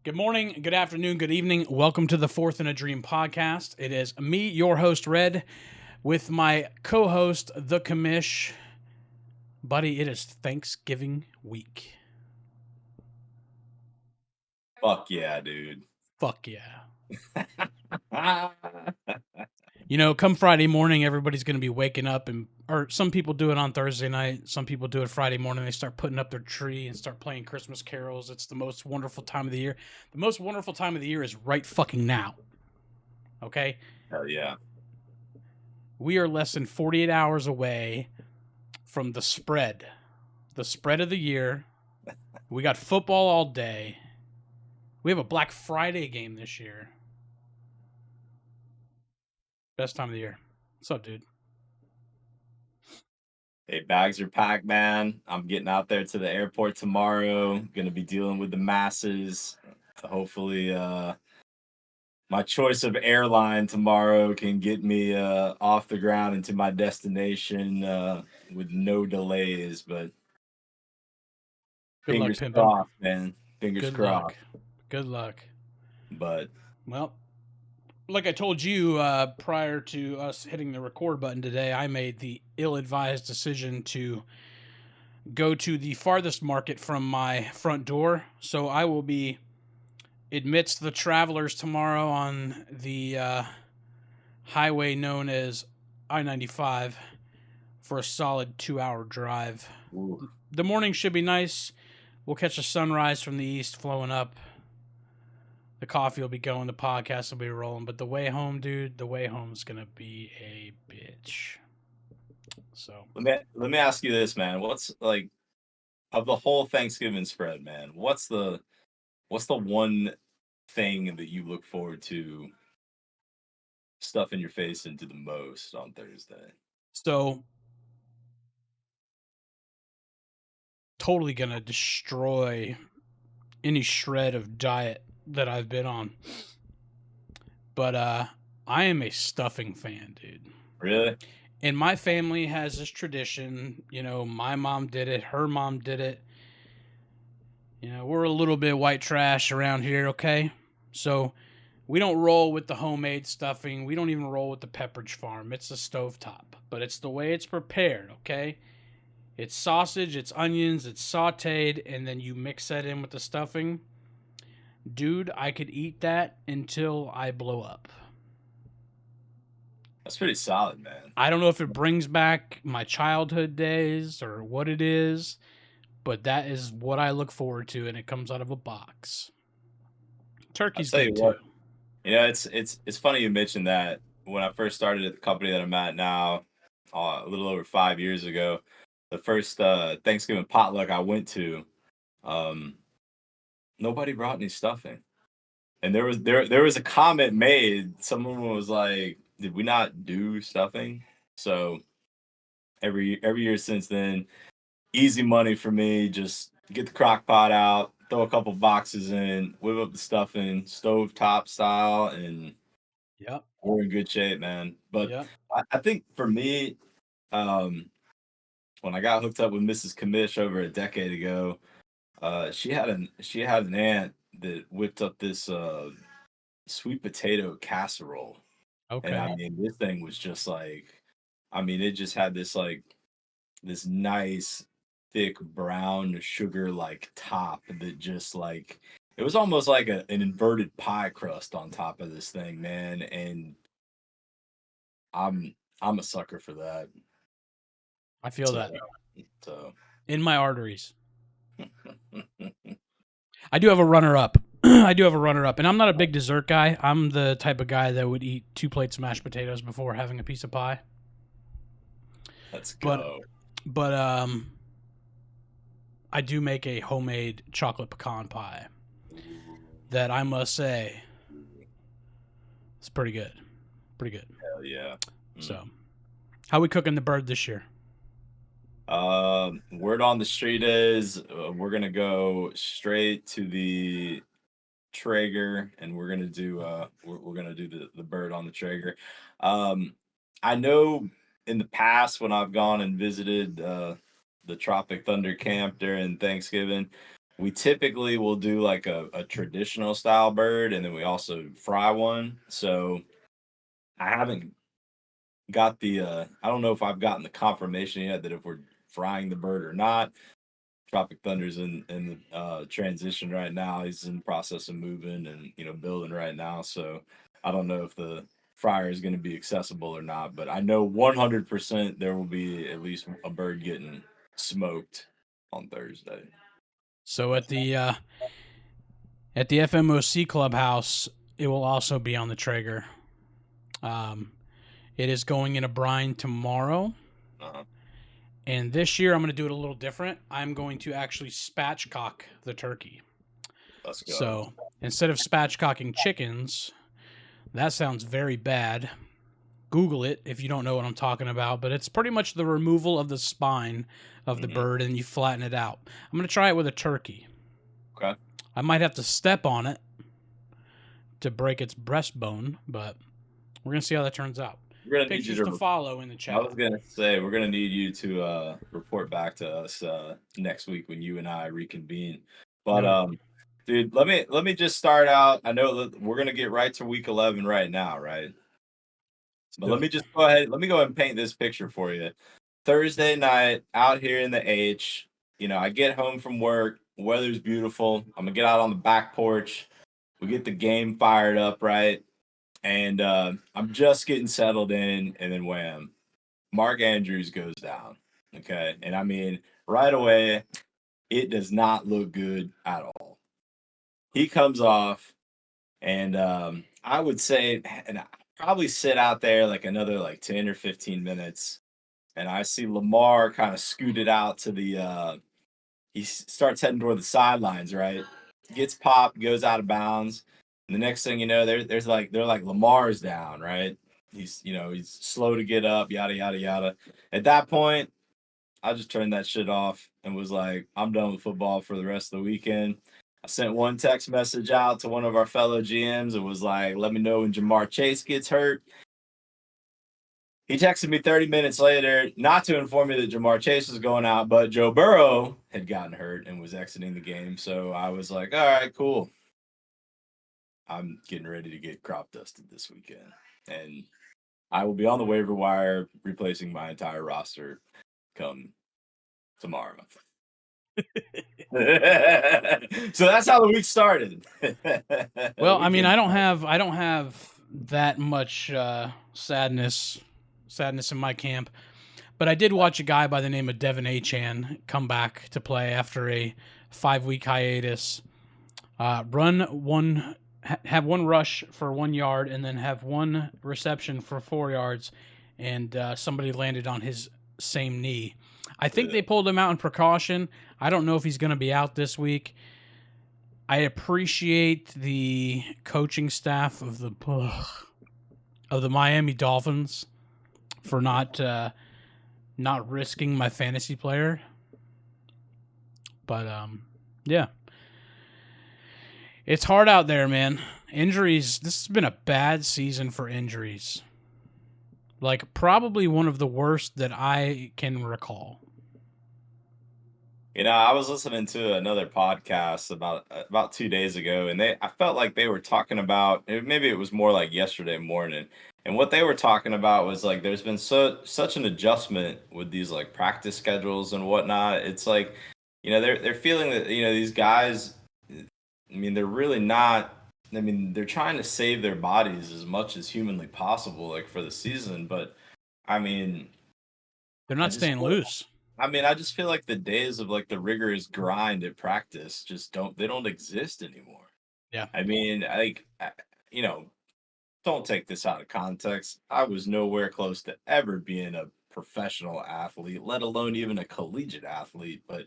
Good morning, good afternoon, good evening. Welcome to the Fourth in a Dream podcast. It is me, your host, Red, with my co host, The Commish. Buddy, it is Thanksgiving week. Fuck yeah, dude. Fuck yeah. Come Friday morning, everybody's going to be waking up, or some people do it on Thursday night. Some people do it Friday morning. They start putting up their tree and start playing Christmas carols. It's the most wonderful time of the year. The most wonderful time of the year is right fucking now. Okay? Hell yeah. We are less than 48 hours away from the spread of the year. We got football all day. We have a Black Friday game this year. Best time of the year. What's up, dude? Hey, bags are packed, man. I'm getting out there to the airport tomorrow. Gonna be dealing with the masses. Hopefully, my choice of airline tomorrow can get me off the ground into my destination with no delays. But Good luck, fingers pimpin'. crossed, man. Fingers Good crossed. luck. Good luck. But Well, like I told you prior to us hitting the record button today, I made the ill-advised decision to go to the farthest market from my front door. So I will be amidst the travelers tomorrow on the highway known as I-95 for a solid 2-hour drive. ooh, The morning should be nice. We'll catch a sunrise from the east flowing up. The coffee will be going. The podcast will be rolling. But the way home, dude, the way home's going to be a bitch. So let me ask you this, man. What's like of the whole Thanksgiving spread, man? What's the one thing that you look forward to stuffing your face into the most on Thursday? So totally going to destroy any shred of diet that I've been on. But I am a stuffing fan, dude. Really? And my family has this tradition. My mom did it. Her mom did it. We're a little bit white trash around here, okay? So we don't roll with the homemade stuffing. We don't even roll with the Pepperidge Farm. It's a stovetop, but it's the way it's prepared, okay? It's sausage, it's onions, it's sauteed, and then you mix that in with the stuffing. Dude, I could eat that until I blow up. That's pretty solid, man. I don't know if it brings back my childhood days or what it is, but that is what I look forward to, and it comes out of a box. I'll Turkey's tell you good too. what, it's funny you mentioned that. When I first started at the company that I'm at now, a little over 5 years ago, the first Thanksgiving potluck I went to, um, nobody brought any stuffing. And there was a comment made. Someone was like, "Did we not do stuffing?" So every year since then, easy money for me. Just get the crock pot out, throw a couple boxes in, whip up the stuffing, stove top style, and Yep. we're in good shape, man. But Yep. I think for me, um, when I got hooked up with Mrs. Commish over a decade ago, she had an aunt that whipped up this sweet potato casserole. And Okay. I mean, this thing was just like, I mean, it just had this nice thick brown sugar like top that just like it was almost like an inverted pie crust on top of this thing, man. And I'm I'm a sucker for that. I feel So that so in my arteries. I do have a runner up. I do have a runner up, and I'm not a big dessert guy. I'm the type of guy that would eat 2 plates of mashed potatoes before having a piece of pie. let's But go. but I do make a homemade chocolate pecan pie that I must say is pretty good. Pretty good. Hell yeah. Mm. So, how we cooking the bird this year? Word on the street is we're gonna go straight to the Traeger, and we're gonna do the bird on the Traeger. Um, I know in the past when I've gone and visited the Tropic Thunder Camp during Thanksgiving, we typically will do like a traditional style bird, and then we also fry one. So I haven't got the I don't know if I've gotten the confirmation yet that if we're frying the bird or not. Tropic Thunder's in the transition right now. He's in the process of moving and building right now. So I don't know if the fryer is going to be accessible or not, but I know 100% there will be at least a bird getting smoked on Thursday. So at the FMOC clubhouse, it will also be on the Traeger. It is going in a brine tomorrow. Uh-huh. And this year, I'm going to do it a little different. I'm going to actually spatchcock the turkey. Let's go. So instead of spatchcocking chickens, that sounds very bad. Google it if you don't know what I'm talking about, but it's pretty much the removal of the spine of the bird and you flatten it out. I'm going to try it with a turkey. Okay. I might have to step on it to break its breastbone, but we're going to see how that turns out. We're gonna Pictures need you to follow in the chat. I was gonna say we're gonna need you to report back to us next week when you and I reconvene. But dude, let me just start out. I know that we're gonna get right to week 11 right now, right? But let me just go ahead. Let me go ahead and paint this picture for you. Thursday night out here in the H. I get home from work. Weather's beautiful. I'm gonna get out on the back porch. We get the game fired up, right? And I'm just getting settled in, and then wham, Mark Andrews goes down. Okay. And I mean, right away, it does not look good at all. He comes off, and I would say, and I probably sit out there like another like 10 or 15 minutes. And I see Lamar kind of scooted out to the, he starts heading toward the sidelines, right? Gets popped, goes out of bounds. And the next thing you know, they're like Lamar's down, right? He's slow to get up, yada yada yada. At that point, I just turned that shit off and was like, I'm done with football for the rest of the weekend. I sent one text message out to one of our fellow GMs and was like, let me know when Jamar Chase gets hurt. He texted me 30 minutes later, not to inform me that Jamar Chase was going out, but Joe Burrow had gotten hurt and was exiting the game. So I was like, all right, cool. I'm getting ready to get crop dusted this weekend. And I will be on the waiver wire replacing my entire roster come tomorrow. So that's how the week started. Well, I mean, I don't have that much sadness in my camp, but I did watch a guy by the name of Devin Achane come back to play after a 5-week hiatus, have one rush for 1 yard and then have one reception for 4 yards, and somebody landed on his same knee. I think they pulled him out in precaution. I don't know if he's going to be out this week. I appreciate the coaching staff of the Miami Dolphins for not risking my fantasy player. But yeah. It's hard out there, man. Injuries, this has been a bad season for injuries. Like probably one of the worst that I can recall. I was listening to another podcast about 2 days ago, and I felt like they were talking about, maybe it was more like yesterday morning, and what they were talking about was like there's been such an adjustment with these like practice schedules and whatnot. It's like they're feeling that these guys, I mean, they're really not. I mean, they're trying to save their bodies as much as humanly possible, like for the season. But I mean, they're not staying loose. I mean, I just feel like the days of like the rigorous grind at practice just don't exist anymore. Yeah. I mean, don't take this out of context. I was nowhere close to ever being a professional athlete, let alone even a collegiate athlete. But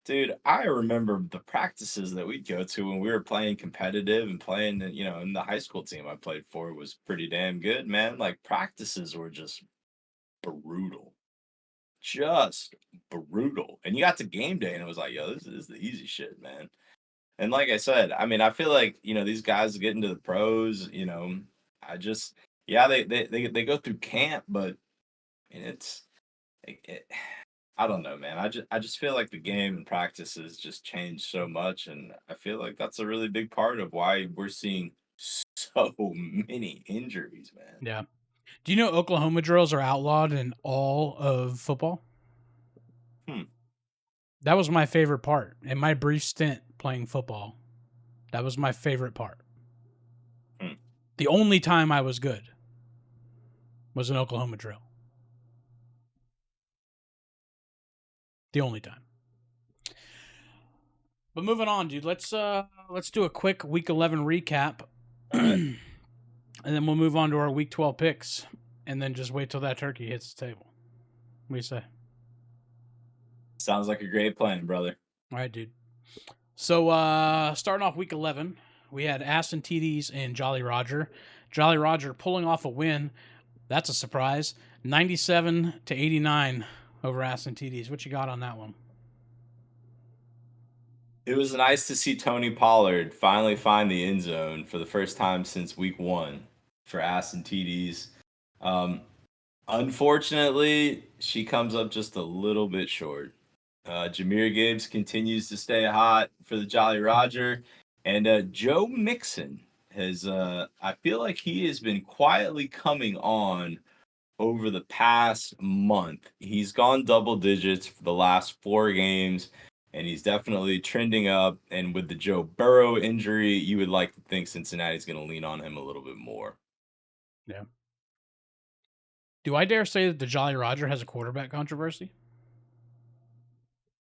dude, I remember the practices that we'd go to when we were playing competitive and playing, in the high school team I played for was pretty damn good, man. Like practices were just brutal. Just brutal. And you got to game day and it was like, yo, this is the easy shit, man. And like I said, I mean, I feel like, these guys get into the pros, I just, yeah, they go through camp, but I mean, I don't know, man. I just feel like the game and practices just changed so much, and I feel like that's a really big part of why we're seeing so many injuries, man. Yeah. Do you know Oklahoma drills are outlawed in all of football? Hmm. That was my favorite part. In my brief stint playing football, that was my favorite part. Hmm. The only time I was good was an Oklahoma drill. The only time. But moving on, dude. Let's do a quick week 11 recap. All right. And then we'll move on to our week 12 picks and then just wait till that turkey hits the table. What do you say? Sounds like a great plan, brother. All right, dude. So starting off week 11, we had Aston TDs and Jolly Roger. Jolly Roger pulling off a win. That's a surprise. 97-89 over Aston TDs. What you got on that one? It was nice to see Tony Pollard finally find the end zone for the first time since week 1 for Aston TDs. Um, Unfortunately, she comes up just a little bit short. Jahmyr Gibbs continues to stay hot for the Jolly Roger, and Joe Mixon has. I feel like he has been quietly coming on over the past month. He's gone double digits for the last 4 games, and he's definitely trending up. And with the Joe Burrow injury, you would like to think Cincinnati's going to lean on him a little bit more. Yeah. Do I dare say that the Jolly Roger has a quarterback controversy?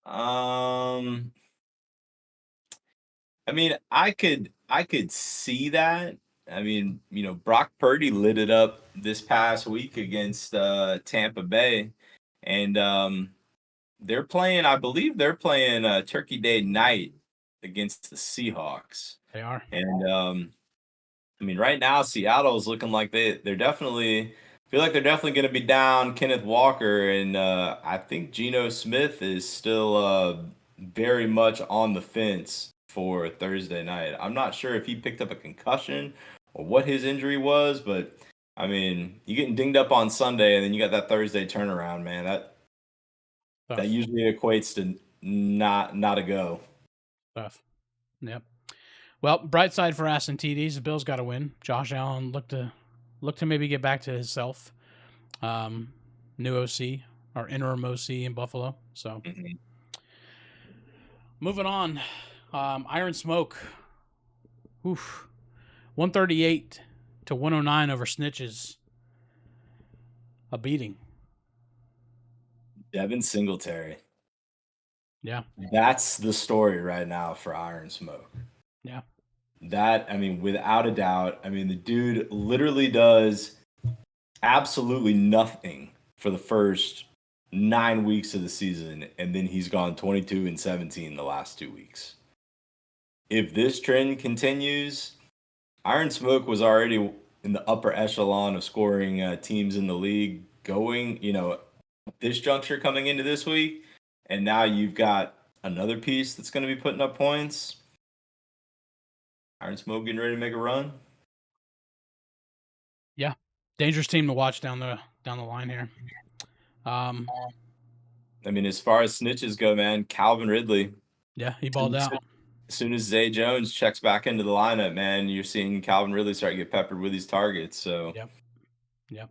Um, I mean, I could see that. I mean, Brock Purdy lit it up this past week against Tampa Bay, and they're playing. I believe they're playing Turkey Day night against the Seahawks, They are. and I mean, right now Seattle is looking like they're definitely feel like they're definitely going to be down Kenneth Walker, and I think Geno Smith is still very much on the fence for Thursday night. I'm not sure if he picked up a concussion or what his injury was, but I mean, you getting dinged up on Sunday and then you got that Thursday turnaround, man. That Tough. usually equates to not a go. Tough. Yep. Well, bright side for Aston TDs, the Bills got to win. Josh Allen looked to maybe get back to himself. New OC or interim OC in Buffalo. So Mhm. moving on, Iron Smoke. Oof, 138-109 over Snitches. A beating. Devin Singletary. Yeah. That's the story right now for Iron Smoke. Yeah. That, I mean, without a doubt, I mean, the dude literally does absolutely nothing for the first 9 weeks of the season, and then he's gone 22-17 the last 2 weeks. If this trend continues, Iron Smoke was already in the upper echelon of scoring teams in the league going, this juncture coming into this week, and now you've got another piece that's going to be putting up points. Iron Smoke getting ready to make a run. Yeah. Dangerous team to watch down the line here. I mean, as far as snitches go, man, Calvin Ridley. Yeah, he balled out. As soon as Zay Jones checks back into the lineup, man, you're seeing Calvin Ridley start to get peppered with these targets. So Yep. Yep.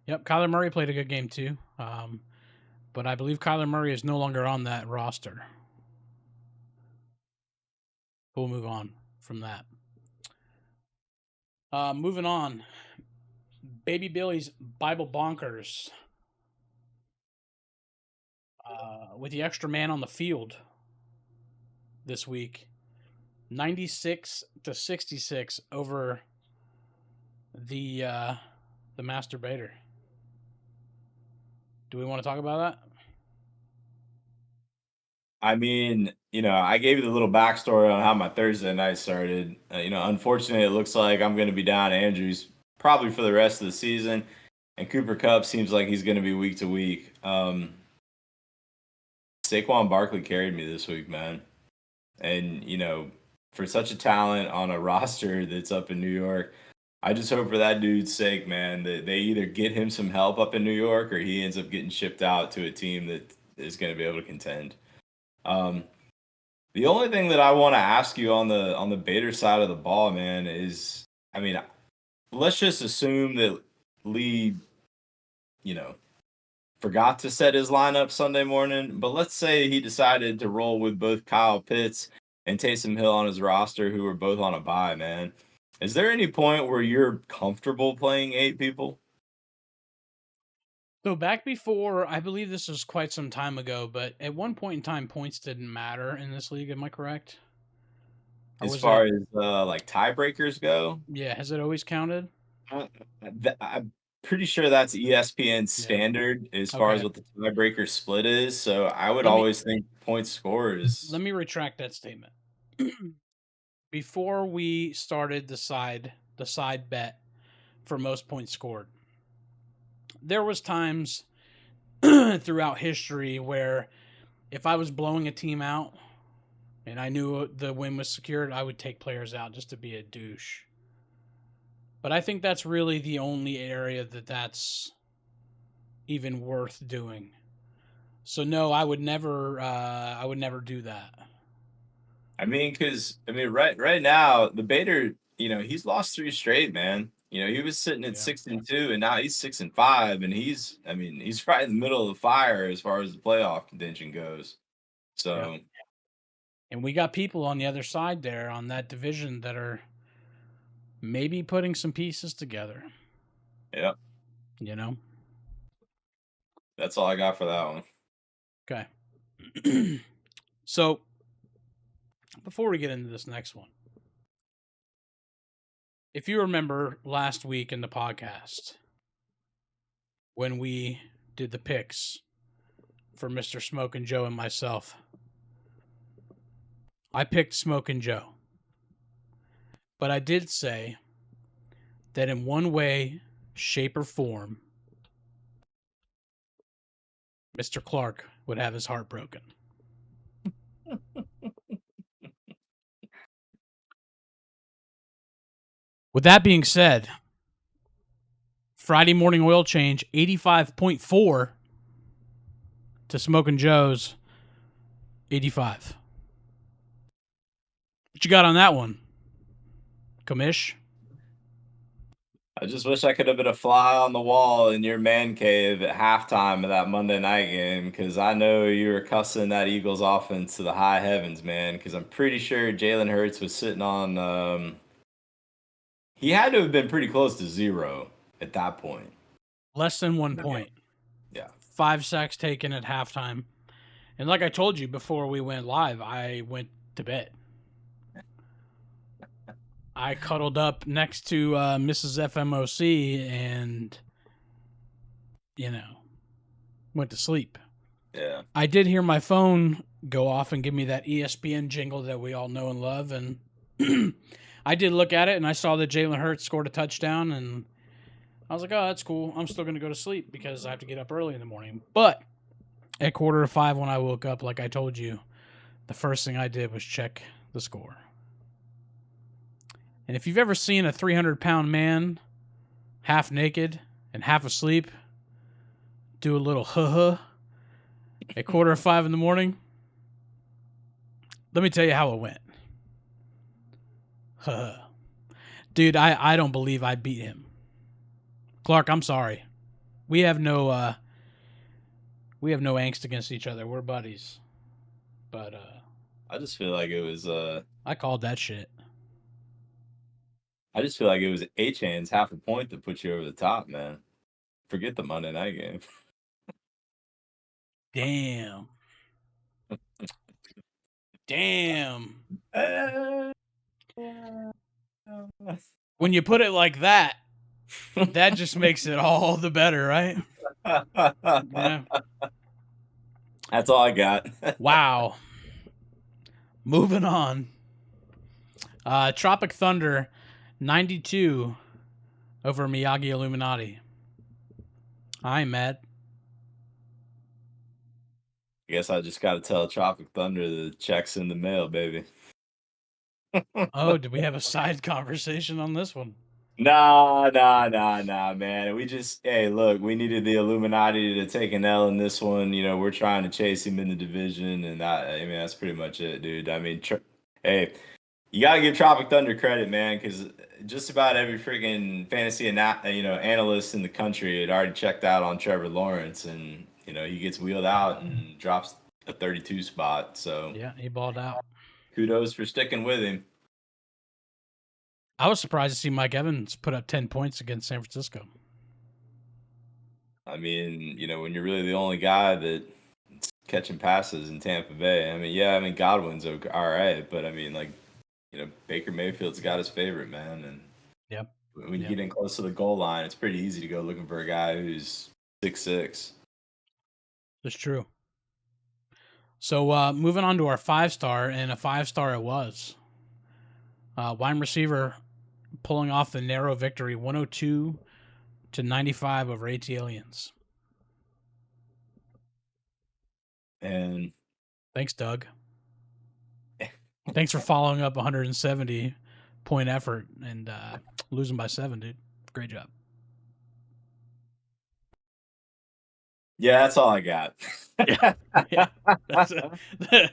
Yep. Kyler Murray played a good game too. But I believe Kyler Murray is no longer on that roster. We'll move on from that. Moving on. Baby Billy's Bible Bonkers. With the extra man on the field this week. 96-66 over the masturbator. Do we want to talk about that? I mean, I gave you the little backstory on how my Thursday night started. Unfortunately, it looks like I'm going to be down Andrews probably for the rest of the season, and Cooper Kupp seems like he's going to be week to week. Saquon Barkley carried me this week, man, and for such a talent on a roster that's up in New York, I just hope for that dude's sake, man, that they either get him some help up in New York or he ends up getting shipped out to a team that is going to be able to contend. Um, the only thing that I want to ask you on the Bader side of the ball, man, is I mean, let's just assume that Lee, you know, forgot to set his lineup Sunday morning, but let's say he decided to roll with both Kyle Pitts and Taysom Hill on his roster, who were both on a bye, man. Is there any point where you're comfortable playing 8 people? So back before, I believe this was quite some time ago, but at one point in time, points didn't matter in this league. Am I correct? Or As was far it? as like tiebreakers go, Yeah, has it always counted? uh, I'm pretty sure that's ESPN Yeah. standard as far as Okay. what the tiebreaker split is. So I would Let me always think point score let is. me retract that statement. Before we started the side bet for most points scored, there was times throughout history where if I was blowing a team out and I knew the win was secured, I would take players out just to be a douche. But I think that's really the only area that's even worth doing. So no, I would never. I would never do that. I mean, because I mean, right now the Bader, he's lost 3 straight, man. He was sitting at Yeah. 6-2, and now he's 6-5, and he's right in the middle of the fire as far as the playoff contention goes. Yeah. So And we got people on the other side there on that division that are maybe putting some pieces together. yeah, You know. that's all I got for that one. Okay. So before we get into this next one, if you remember last week in the podcast when we did the picks for Mr. Smoke and Joe and myself, I picked Smoke and Joe. But I did say that in one way, shape, or form, Mr. Clark would have his heart broken. With that being said, Friday morning oil change 85.4 to Smoking Joe's 85. What you got on that one, Commish? I just wish I could have been a fly on the wall in your man cave at halftime of that Monday night game, because I know you were cussing that Eagles offense to the high heavens, man. Because I'm pretty sure Jalen Hurts was sitting on. He had to have been pretty close to 0 at that point. Less than 1 point. Yeah. 5 sacks taken at halftime. And like I told you before we went live, I went to bed. I cuddled up next to Mrs. FMOC and, went to sleep. Yeah. I did hear my phone go off and give me that ESPN jingle that we all know and love. And I did look at it and I saw that Jalen Hurts scored a touchdown. And I was like, oh, that's cool. I'm still going to go to sleep because I have to get up early in the morning. But at 4:45 when I woke up, like I told you, the first thing I did was check the score. And if you've ever seen a 300-pound man half naked and half asleep do a little huh at 4:45 in the morning, let me tell you how it went. Dude, I don't believe I beat him. Clark, I'm sorry. We have no angst against each other. We're buddies. But I just feel like it was I called that shit. I just feel like it was Achane's half a point to put you over the top, man. Forget the Monday night game. Damn. Damn. When you put it like that, that just makes it all the better, right? Yeah. That's all I got. Wow. Moving on. Tropic Thunder 92 over Miyagi Illuminati. I'm mad. I guess I just got to tell Tropic Thunder the check's in the mail, baby. Oh, did we have a side conversation on this one? Nah, man. Hey, look, we needed the Illuminati to take an L in this one. We're trying to chase him in the division, and I mean, that's pretty much it, dude. I mean, hey, you gotta give Tropic Thunder credit, man, because just about every freaking fantasy analyst in the country had already checked out on Trevor Lawrence, and he gets wheeled out and drops a 32 spot. So Yeah, he balled out. kudos for sticking with him. I was surprised to see Mike Evans put up 10 points against San Francisco. I mean, when you're really the only guy that's catching passes in Tampa Bay, I mean, Godwin's okay, all right, but I mean, like, Baker Mayfield's got his favorite, man, and Yep. when you get in close to the goal line, it's pretty easy to go looking for a guy who's 6'6". That's true. So moving on to our 5-star, and a 5-star it was. Wide receiver pulling off the narrow victory, 102-95 over AT Aliens. And thanks, Doug. Thanks for following up 170 point effort and losing by 7, dude. Great job. Yeah, that's all I got. Yeah. That's it.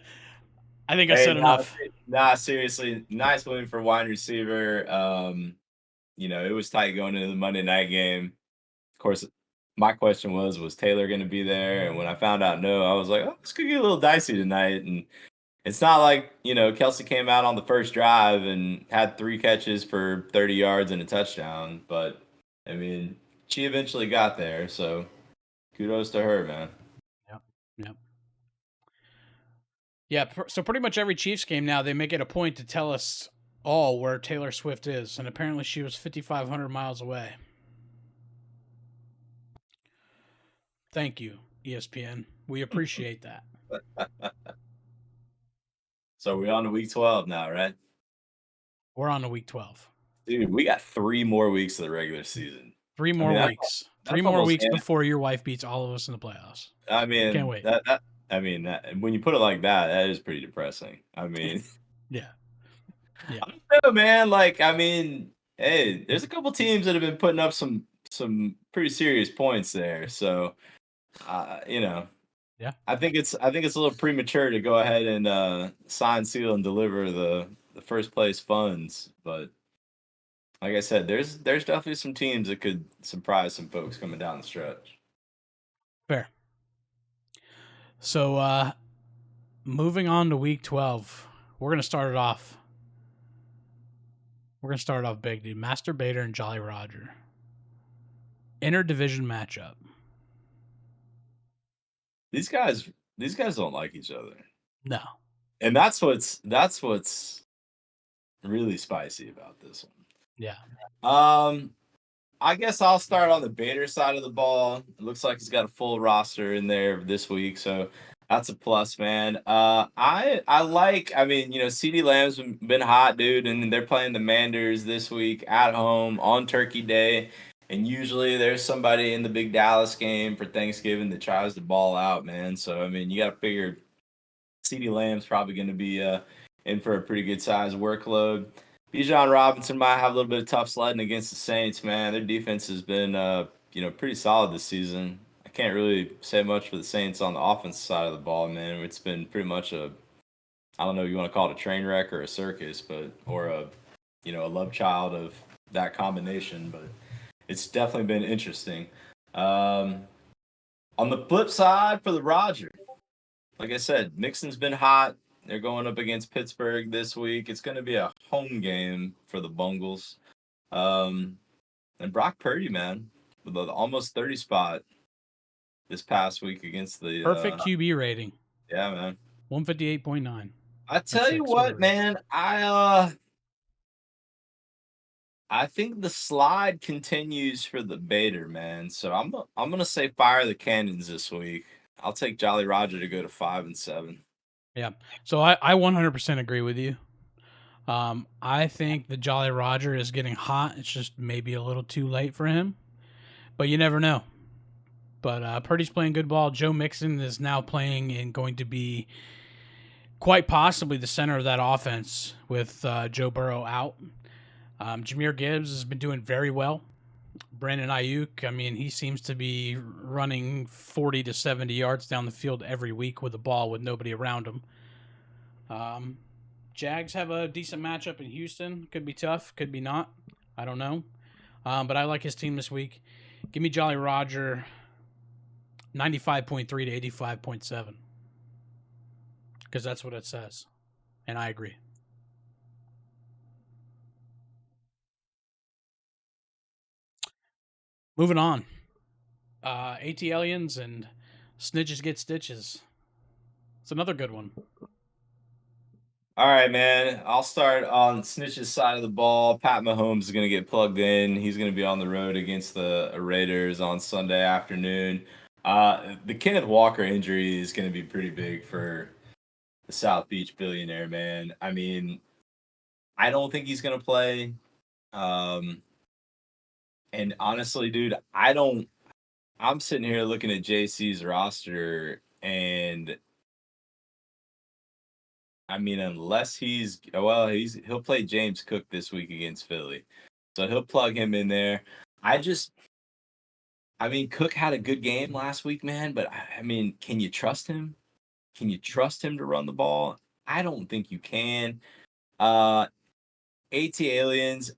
I think I said enough. Nah, seriously, nice win for wide receiver. It was tight going into the Monday night game. Of course, my question was Taylor going to be there? And when I found out no, I was like, oh, this could get a little dicey tonight. And it's not like, Kelsey came out on the first drive and had 3 catches for 30 yards and a touchdown. But, I mean, she eventually got there. So kudos to her, man. Yep. Yeah, so pretty much every Chiefs game now, they make it a point to tell us all where Taylor Swift is. And apparently she was 5,500 miles away. Thank you, ESPN. We appreciate that. So we're on to week 12 now, right? We're on to week 12. Dude, we got 3 more weeks of the regular season. 3 more weeks. 3 more weeks before your wife beats all of us in the playoffs. I mean, can't wait. When you put it like that, that is pretty depressing. I mean, yeah. I don't know, man. Like, I mean, hey, there's a couple teams that have been putting up some pretty serious points there. So, Yeah. I think it's a little premature to go ahead and sign, seal, and deliver the first place funds. But like I said, there's definitely some teams that could surprise some folks coming down the stretch. Fair. So, moving on to week 12, we're going to start it off. We're going to start off big, dude. Master Bader and Jolly Roger. Interdivision matchup. These guys don't like each other. No. And that's what's really spicy about this one. Yeah. I guess I'll start on the Bader side of the ball. It looks like he's got a full roster in there this week, so that's a plus, man. I mean, CeeDee Lamb's been hot, dude, and they're playing the Manders this week at home on Turkey Day. And usually there's somebody in the big Dallas game for Thanksgiving that tries to ball out, man. So, I mean, you got to figure CeeDee Lamb's probably going to be in for a pretty good size workload. Bijan Robinson might have a little bit of tough sledding against the Saints, man. Their defense has been, pretty solid this season. I can't really say much for the Saints on the offensive side of the ball, man. It's been pretty much I don't know if you want to call it a train wreck or a circus, or a love child of that combination, but it's definitely been interesting. On the flip side for the Roger, like I said, Mixon's been hot. They're going up against Pittsburgh this week. It's going to be a home game for the Bungles. And Brock Purdy, man, with the almost 30 spot this past week against the perfect QB rating. Yeah, man. 158.9. I tell you what, man, I think the slide continues for the Bader, man. So I'm gonna say fire the cannons this week. I'll take Jolly Roger to go to 5-7. Yeah. So I 100% agree with you. I think the Jolly Roger is getting hot. It's just maybe a little too late for him, but you never know. But Purdy's playing good ball. Joe Mixon is now playing and going to be quite possibly the center of that offense with Joe Burrow out. Jahmyr Gibbs has been doing very well. Brandon Ayuk, I mean, he seems to be running 40 to 70 yards down the field every week with the ball with nobody around him. Jags have a decent matchup in Houston. Could be tough, could be not. I don't know. But I like his team this week. Give me Jolly Roger 95.3 to 85.7. Because that's what it says. And I agree. Moving on. AT Aliens and Snitches Get Stitches. It's another good one. All right, man. I'll start on Snitch's side of the ball. Pat Mahomes is going to get plugged in. He's going to be on the road against the Raiders on Sunday afternoon. The Kenneth Walker injury is going to be pretty big for the South Beach billionaire, man. I mean, I don't think he's going to play. And honestly, dude, I'm sitting here looking at JC's roster, and I mean, unless he'll play James Cook this week against Philly, so he'll plug him in there. I mean, Cook had a good game last week, man, but I mean, can you trust him? Can you trust him to run the ball? I don't think you can. AT Aliens,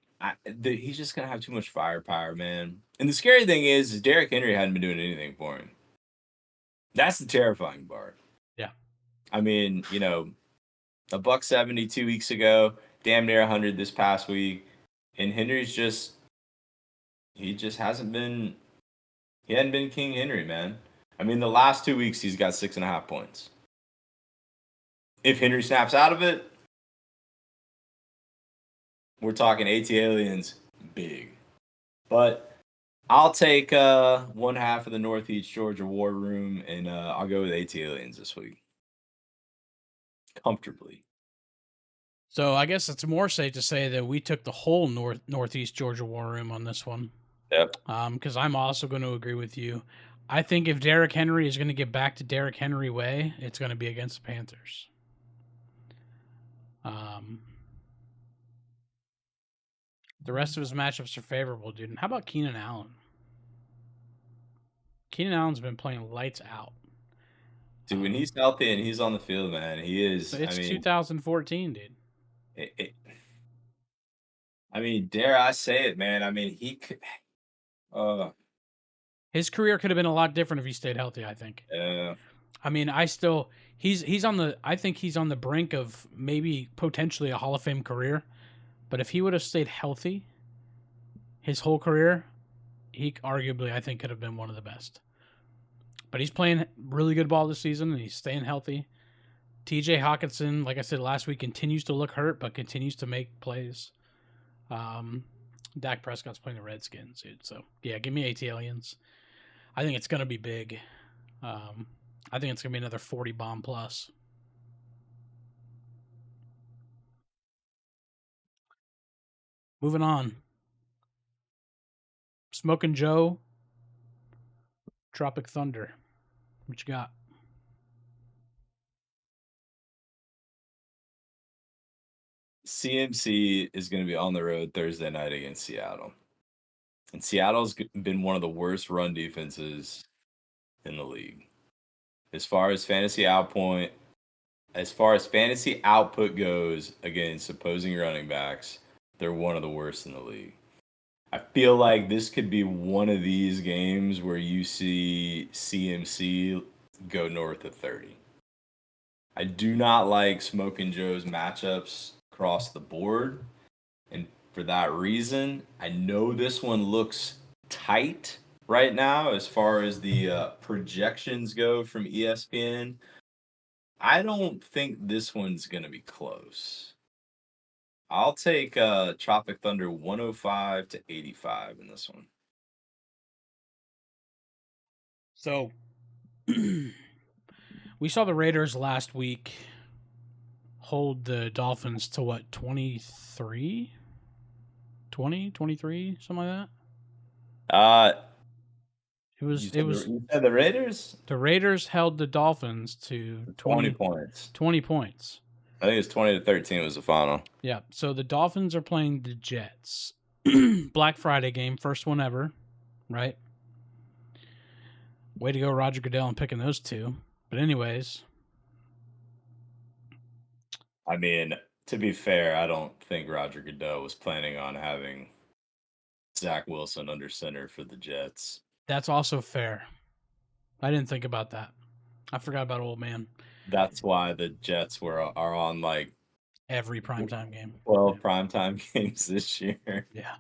he's just gonna have too much firepower, man. And the scary thing is Derrick Henry hadn't been doing anything for him. That's the terrifying part. Yeah. I mean, a $170 2 weeks ago, damn near 100 this past week, and Henry's he hadn't been King Henry, man. I mean, the last 2 weeks he's got 6.5 points. If Henry snaps out of it, we're talking AT Aliens big. But I'll take one half of the Northeast Georgia War Room, and I'll go with AT Aliens this week. Comfortably. So I guess it's more safe to say that we took the whole Northeast Georgia War Room on this one. Yep. Because I'm also going to agree with you. I think if Derrick Henry is going to get back to Derrick Henry way, it's going to be against the Panthers. The rest of his matchups are favorable, dude. And how about Keenan Allen? Keenan Allen's been playing lights out. Dude, when he's healthy and he's on the field, man, he is. So it's 2014, dude. I mean, dare I say it, man? I mean, he could. His career could have been a lot different if he stayed healthy, I think. Yeah. I mean, he's on the I think he's on the brink of maybe potentially a Hall of Fame career. But if he would have stayed healthy his whole career, he arguably, I think, could have been one of the best. But he's playing really good ball this season, and he's staying healthy. TJ Hawkinson, like I said last week, continues to look hurt, but continues to make plays. Dak Prescott's playing the Redskins, dude. So, yeah, give me AT Aliens. I think it's going to be big. I think it's going to be another 40 bomb plus. Moving on. Smoking Joe. Tropic Thunder. What you got? CMC is going to be on the road Thursday night against Seattle. And Seattle's been one of the worst run defenses in the league. As far as fantasy output goes against opposing running backs, they're one of the worst in the league. I feel like this could be one of these games where you see CMC go north of 30. I do not like Smoking Joe's matchups across the board. And for that reason, I know this one looks tight right now as far as the projections go from ESPN. I don't think this one's going to be close. I'll take Tropic Thunder 105 to 85 in this one. So, we saw the Raiders last week hold the Dolphins to what, 23? 20, 23, something like that? You said the Raiders? The Raiders held the Dolphins to 20 points. 20 points. I think it's 20-13 was the final. Yeah. So the Dolphins are playing the Jets. Black Friday game, first one ever, right? Way to go, Roger Goodell, in picking those two. But anyways, I mean, to be fair, I don't think Roger Goodell was planning on having Zach Wilson under center for the Jets. that's also fair. I didn't think about that. I forgot about old man. That's why the Jets are on like Every primetime game. 12 primetime games this year. Yeah.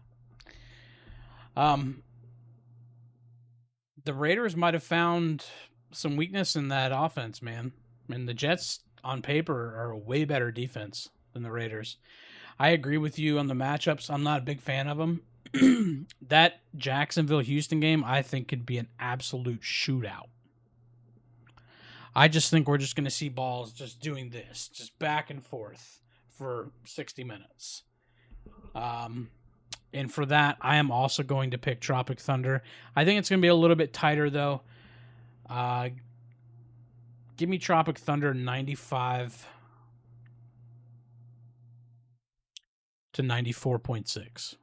The Raiders might have found some weakness in that offense, man. I mean, the Jets on paper are a way better defense than the Raiders. I agree with you on the matchups. I'm not a big fan of them. That Jacksonville Houston game, I think, could be an absolute shootout. I just think we're just going to see balls just doing this, just back and forth for 60 minutes. And for that, I am also going to pick Tropic Thunder. I think it's going to be a little bit tighter, though. Give me Tropic Thunder 95 to 94.6.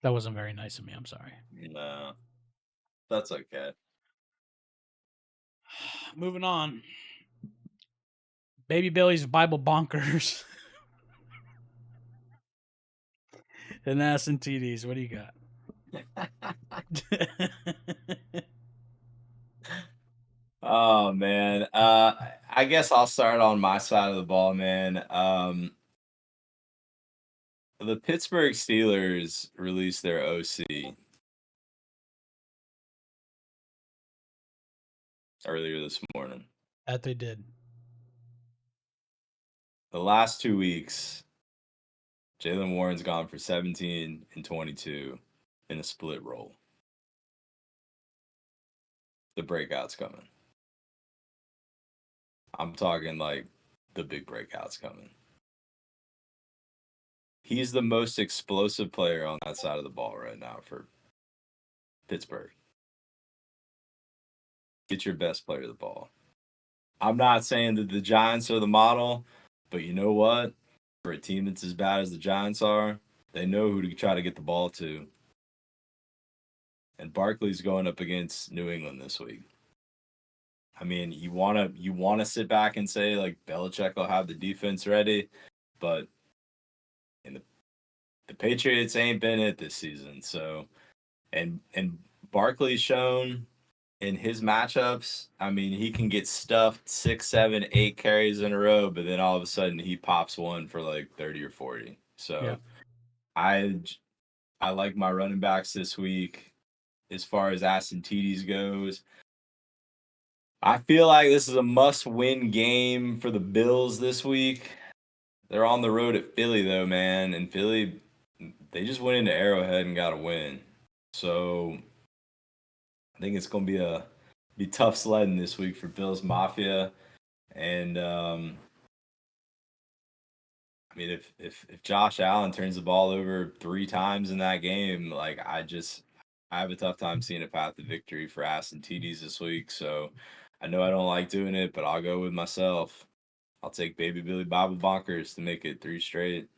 That wasn't very nice of me. I'm sorry. No, that's okay. Moving on. Baby Billy's Bible Bonkers. And Ass and TDs. What do you got? Oh man. I guess I'll start on my side of the ball, man. The Pittsburgh Steelers released their OC earlier this morning. That they did. The last 2 weeks, Jaylen Warren's gone for 17 and 22 in a split role. The breakout's coming. I'm talking like the big breakout's coming. He's the most explosive player on that side of the ball right now for Pittsburgh. Get your best player the ball. I'm not saying that the Giants are the model, but you know what? For a team that's as bad as the Giants are, they know who to try to get the ball to. And Barkley's going up against New England this week. I mean, you wanna sit back and say like Belichick will have the defense ready, but the Patriots ain't been it this season. So, and Barkley's shown in his matchups, I mean, he can get stuffed 6, 7, 8 carries in a row, but then all of a sudden he pops one for like 30 or 40. So, yeah. I like my running backs this week. As far as Aston TDs goes, I feel like this is a must-win game for the Bills this week. They're on the road at Philly, though, man. And Philly, they just went into Arrowhead and got a win. So I think it's going to be tough sledding this week for Bills Mafia. And I mean, if Josh Allen turns the ball over 3 times in that game, like I have a tough time seeing a path to victory for Aston TDs this week. So I know I don't like doing it, but I'll go with myself. I'll take Baby Billy Bible Bonkers to make it 3 straight.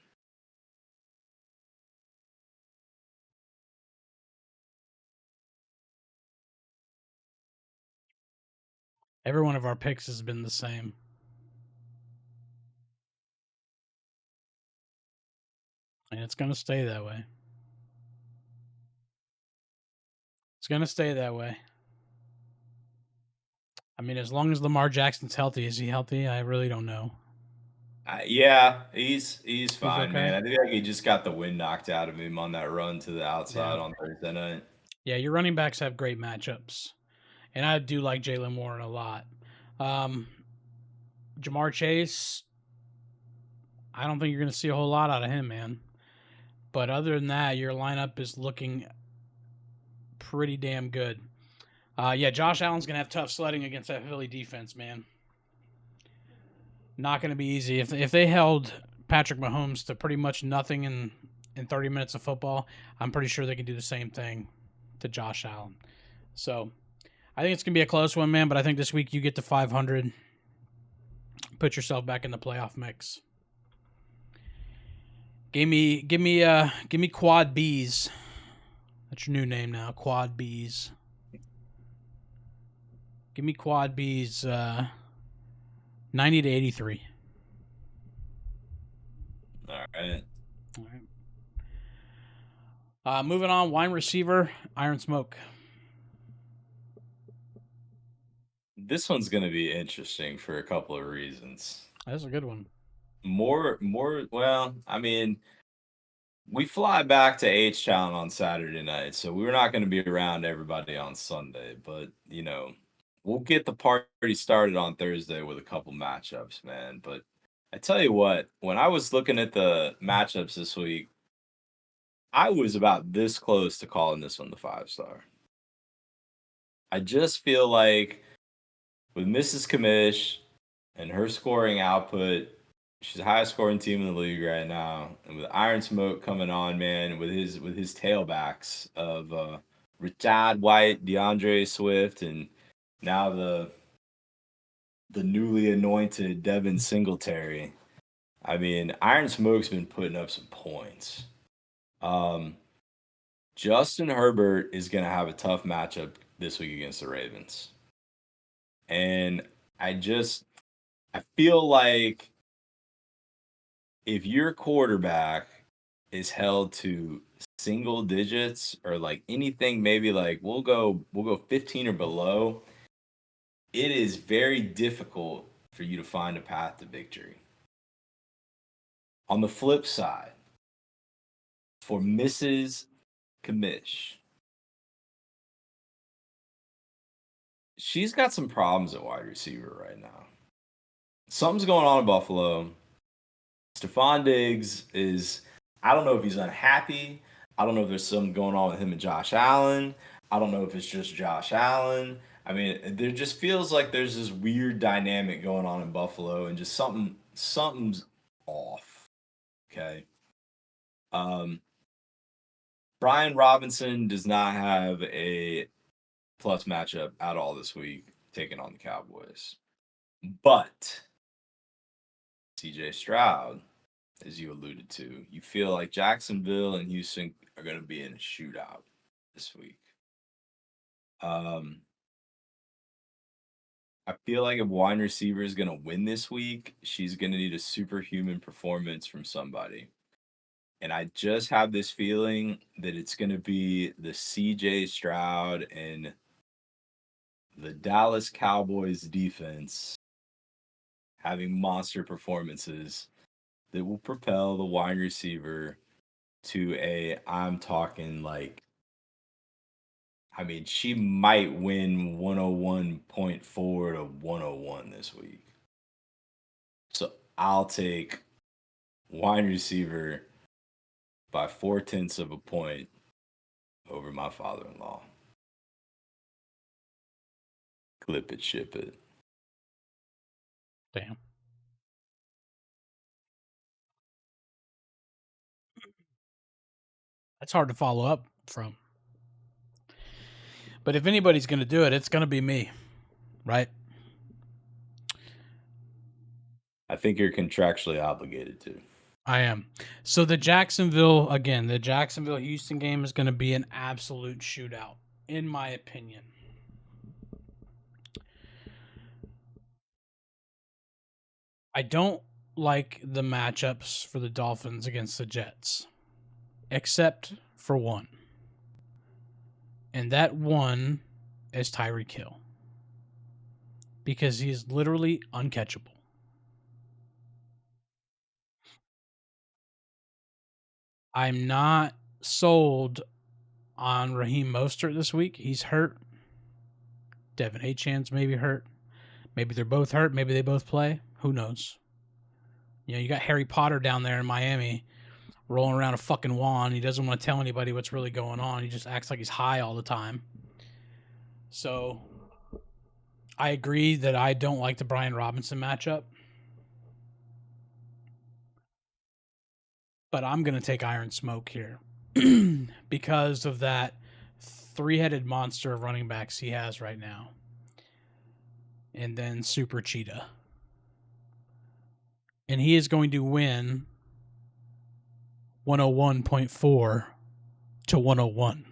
Every one of our picks has been the same. And it's going to stay that way. It's going to stay that way. I mean, as long as Lamar Jackson's healthy, is he healthy? I really don't know. Yeah, he's fine, okay. man. I think he just got the wind knocked out of him on that run to the outside on Thursday night. Yeah, your running backs have great matchups. And I do like Jaylen Warren a lot. Jamar Chase, I don't think you're going to see a whole lot out of him, man. But other than that, your lineup is looking pretty damn good. Yeah, Josh Allen's going to have tough sledding against that Philly defense, man. Not going to be easy. If they held Patrick Mahomes to pretty much nothing in 30 minutes of football, I'm pretty sure they can do the same thing to Josh Allen. So I think it's gonna be a close one, man. But I think this week you get to 500, put yourself back in the playoff mix. Give me Quad B's. That's your new name now, Quad B's. Give me Quad B's 90 to 83. All right. All right. Moving on, wide receiver, Iron Smoke. This one's going to be interesting for a couple of reasons. That's a good one. Well, I mean, we fly back to H-Town on Saturday night, so we're not going to be around everybody on Sunday, but, we'll get the party started on Thursday with a couple matchups, man. But I tell you what, when I was looking at the matchups this week, I was about this close to calling this one the 5-star. I just feel like with Mrs. Kamish and her scoring output, she's the highest scoring team in the league right now. And with Iron Smoke coming on, man, with his tailbacks of Rachaad White, DeAndre Swift, and now the newly anointed Devin Singletary. I mean, Iron Smoke's been putting up some points. Justin Herbert is going to have a tough matchup this week against the Ravens. And I feel like if your quarterback is held to single digits or like anything, maybe like we'll go 15 or below, it is very difficult for you to find a path to victory. On the flip side, for Mrs. Kamish, she's got some problems at wide receiver right now. Something's going on in Buffalo. Stephon Diggs I don't know if he's unhappy. I don't know if there's something going on with him and Josh Allen. I don't know if it's just Josh Allen. I mean, there just feels like there's this weird dynamic going on in Buffalo and just something's off. Okay. Brian Robinson does not have a plus matchup at all this week, taking on the Cowboys. But CJ Stroud, as you alluded to, you feel like Jacksonville and Houston are going to be in a shootout this week. I feel like if wide receiver is going to win this week, she's going to need a superhuman performance from somebody. And I just have this feeling that it's going to be the CJ Stroud and the Dallas Cowboys defense having monster performances that will propel the wide receiver to I'm talking like, I mean, she might win 101.4 to 101 this week. So I'll take wide receiver by 0.4 of a point over my father-in-law. Clip it, ship it. Damn. That's hard to follow up from. But if anybody's going to do it, it's going to be me, right? I think you're contractually obligated to. I am. So the Jacksonville Houston game is going to be an absolute shootout, in my opinion. I don't like the matchups for the Dolphins against the Jets, except for one. And that one is Tyreek Hill. Because he is literally uncatchable. I'm not sold on Raheem Mostert this week. He's hurt. Devin Achan's maybe hurt. Maybe they're both hurt. Maybe they both play. Who knows? You got Harry Potter down there in Miami rolling around a fucking wand. He doesn't want to tell anybody what's really going on. He just acts like he's high all the time. So I agree that I don't like the Brian Robinson matchup. But I'm going to take Iron Smoke here because of that three-headed monster of running backs he has right now. And then Super Cheetah. And he is going to win 101.4 to 101.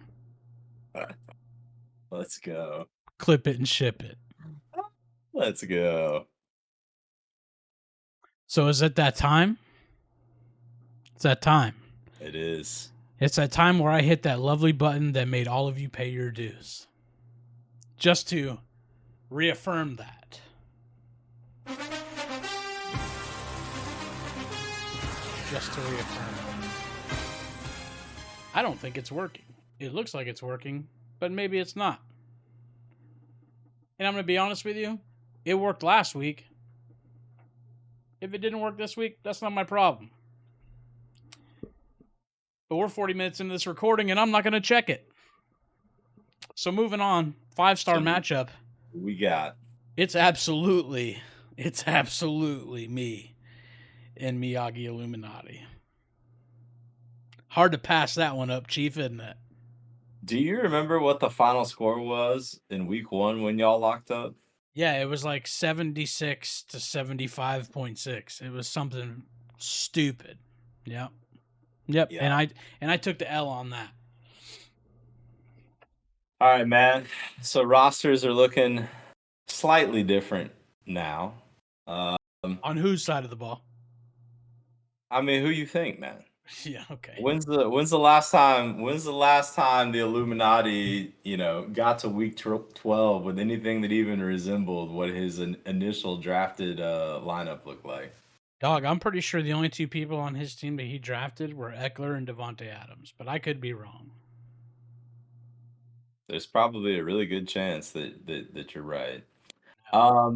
Let's go. Clip it and ship it. Let's go. So is it that time? It's that time. It is. It's that time where I hit that lovely button that made all of you pay your dues. Just to reaffirm that. Just to reaffirm it. I don't think it's working. It looks like it's working, but maybe it's not. And I'm going to be honest with you, it worked last week. If it didn't work this week, that's not my problem. But we're 40 minutes into this recording, and I'm not going to check it. So moving on, 5-star matchup. We got. It's absolutely me and Miyagi Illuminati. Hard to pass that one up, Chief, isn't it? Do you remember what the final score was in week 1 when y'all locked up? Yeah, it was like 76 to 75.6. It was something stupid. Yep. Yeah. And I took the L on that. All right, man. So rosters are looking slightly different now. On whose side of the ball? I mean, who you think, man? Yeah, okay. When's the last time the Illuminati, got to week 12 with anything that even resembled what his initial drafted lineup looked like? Dog, I'm pretty sure the only two people on his team that he drafted were Eckler and Devontae Adams, but I could be wrong. There's probably a really good chance that you're right. All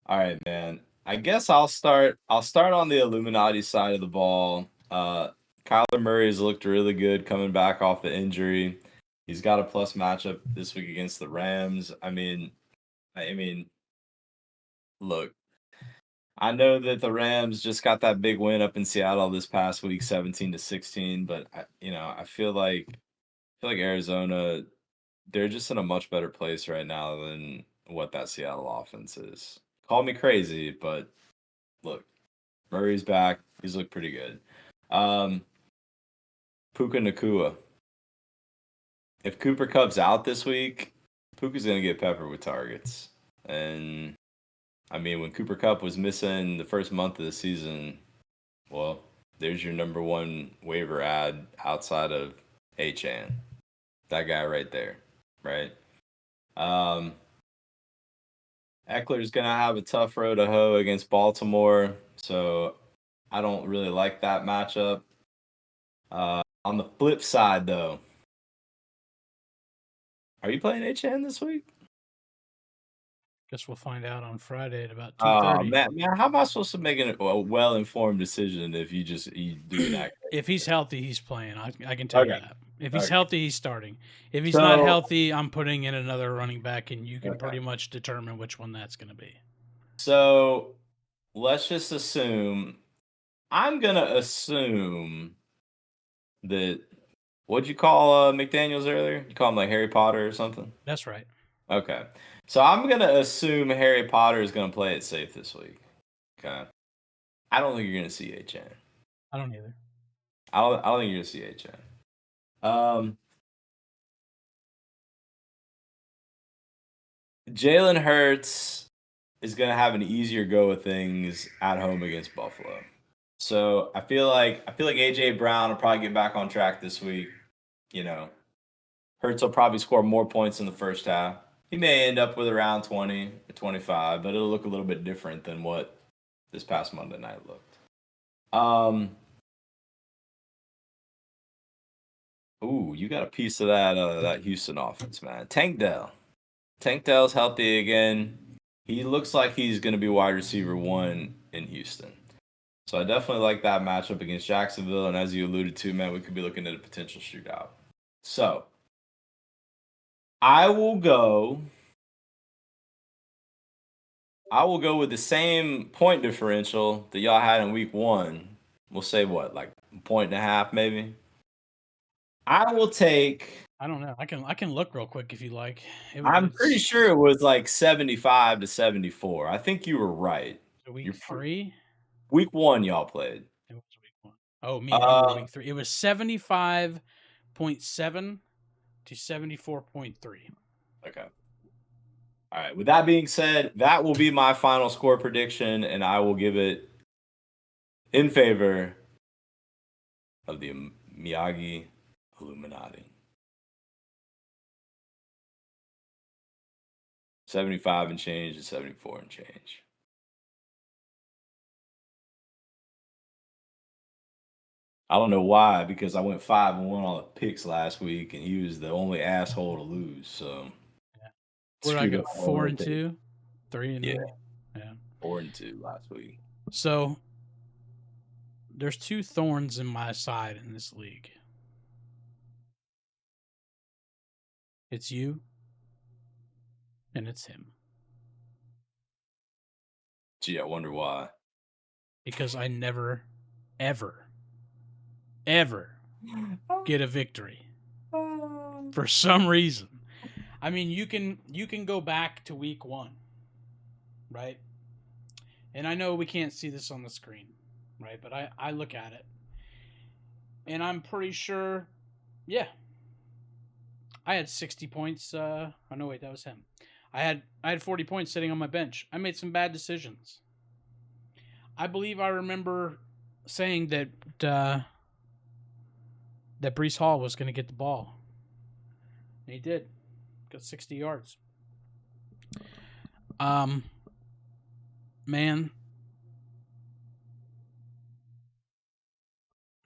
right, man. I guess I'll start on the Illuminati side of the ball. Kyler Murray's looked really good coming back off the injury. He's got a plus matchup this week against the Rams. I mean, look, I know that the Rams just got that big win up in Seattle this past week, 17-16, but I feel like Arizona, they're just in a much better place right now than what that Seattle offense is. Call me crazy, but look, Murray's back. He's looked pretty good. Puka Nacua. If Cooper Kupp's out this week, Puka's going to get peppered with targets. And, I mean, when Cooper Kupp was missing the first month of the season, well, there's your number one waiver ad outside of Achane. That guy right there, right? Eckler's going to have a tough road to hoe against Baltimore, so I don't really like that matchup. On the flip side, though, are you playing Achane this week? Guess we'll find out on Friday at about 2:30. Man, how am I supposed to make a well-informed decision if you do that? If he's healthy, he's playing. I can tell you that. If he's healthy, he's starting. If he's So- not healthy, I'm putting in another running back, and you can pretty much determine which one that's going to be. So let's just assume. I'm gonna assume that. What'd you call McDaniels earlier? You call him like Harry Potter or something? That's right. Okay. So I'm gonna assume Harry Potter is gonna play it safe this week. Okay. I don't think you're gonna see Achane. I don't either. I don't think you're gonna see Achane. Jalen Hurts is gonna have an easier go of things at home against Buffalo. So I feel like AJ Brown will probably get back on track this week. Hurts will probably score more points in the first half. He may end up with around 20 or 25, but it'll look a little bit different than what this past Monday night looked. Ooh, you got a piece of that Houston offense, man. Tank Dell's healthy again. He looks like he's going to be wide receiver 1 in Houston. So I definitely like that matchup against Jacksonville. And as you alluded to, man, we could be looking at a potential shootout. So I will go with the same point differential that y'all had in week 1. We'll say what, like 1.5 maybe? I will take I don't know. I can look real quick if you like. I'm pretty It's sure it was like 75 to 74. I think you were right. week You're pr 3. week 1 y'all played. It was week 1. Oh, me and you were Uh, week 3. It was 75.7 to 74.3. okay. All right. With that being said, that will be my final score prediction, and I will give it in favor of the Miyagi Illuminati. 75 and change and 74 and change. I don't know why, because I went 5-1 on the picks last week, and he was the only asshole to lose. So Yeah. Where did I screwed go? up my whole Four and pick. 2, 3 and Yeah, 0. Yeah. 4-2 last week. So there's 2 thorns in my side in this league. It's you and it's him. Gee, I wonder why. Because I never, ever, ever get a victory for some reason. I mean, you can go back to week 1, right? And I know we can't see this on the screen, right? But I look at it, and I'm pretty sure, yeah, I had 60 points. Oh no, wait, that was him. I had 40 points sitting on my bench. I made some bad decisions. I believe I remember saying that Brees Hall was going to get the ball. And he did. Got 60 yards. Man,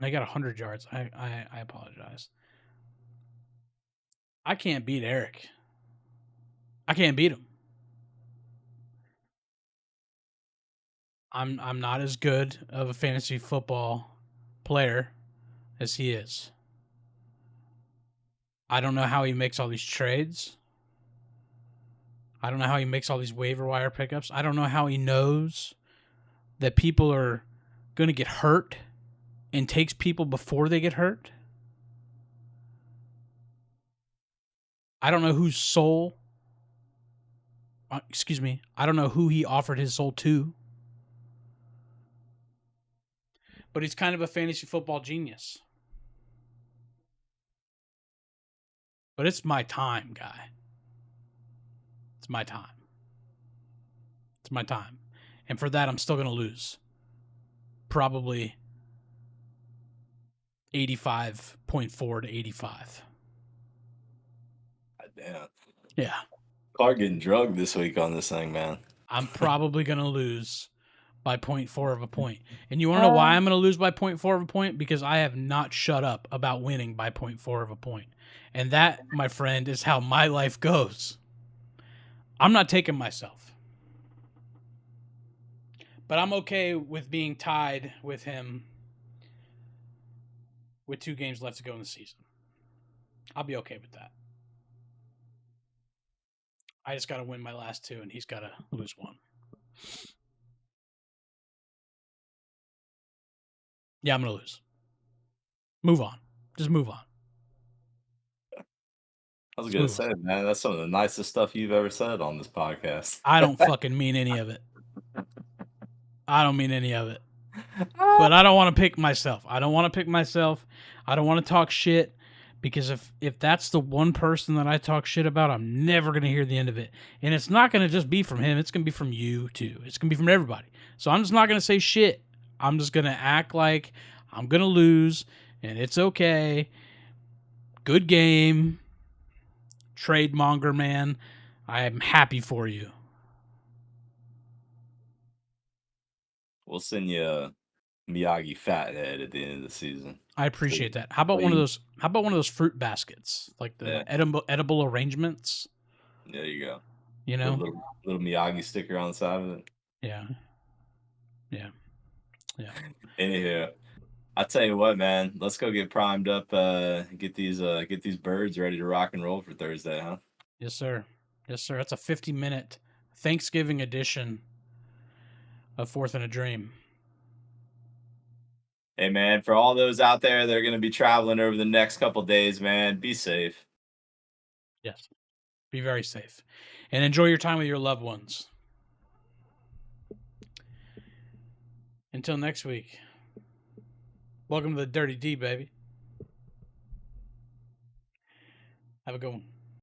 I got 100 yards. I apologize. I can't beat Eric. I can't beat him. I'm not as good of a fantasy football player as he is. I don't know how he makes all these trades. I don't know how he makes all these waiver wire pickups. I don't know how he knows that people are going to get hurt and takes people before they get hurt. I don't know whose soul, I don't know who he offered his soul to. But he's kind of a fantasy football genius. But it's my time, guy. It's my time. It's my time. And for that, I'm still going to lose. Probably 85.4 to 85. God damn. Yeah. Clark getting drugged this week on this thing, man. I'm probably going to lose by 0.4 of a point. And you want to know why I'm going to lose by 0.4 of a point? Because I have not shut up about winning by 0.4 of a point. And that, my friend, is how my life goes. I'm not taking myself. But I'm okay with being tied with him with 2 games left to go in the season. I'll be okay with that. I just got to win my last 2, and he's got to lose 1. Yeah, I'm going to lose. Move on. Just move on. I was going to say, man, that's some of the nicest stuff you've ever said on this podcast. I don't fucking mean any of it. I don't mean any of it. But I don't want to pick myself. I don't want to pick myself. I don't want to talk shit, because if that's the one person that I talk shit about, I'm never going to hear the end of it. And it's not going to just be from him. It's going to be from you, too. It's going to be from everybody. So I'm just not going to say shit. I'm just going to act like I'm going to lose, and it's okay. Good game. Trade monger, man. I'm happy for you. We'll send you a Miyagi fathead at the end of the season. I appreciate that. How about one of those? How about one of those fruit baskets, like the edible arrangements? There you go. You know, little Miyagi sticker on the side of it. Yeah. Anyhow, I tell you what, man. Let's go get primed up. Get these birds ready to rock and roll for Thursday, huh? Yes, sir. Yes, sir. That's a 50-minute Thanksgiving edition of Fourth and a Dream. Hey, man, for all those out there that are going to be traveling over the next couple days, man, be safe. Yes. Be very safe. And enjoy your time with your loved ones. Until next week. Welcome to the Dirty D, baby. Have a good one.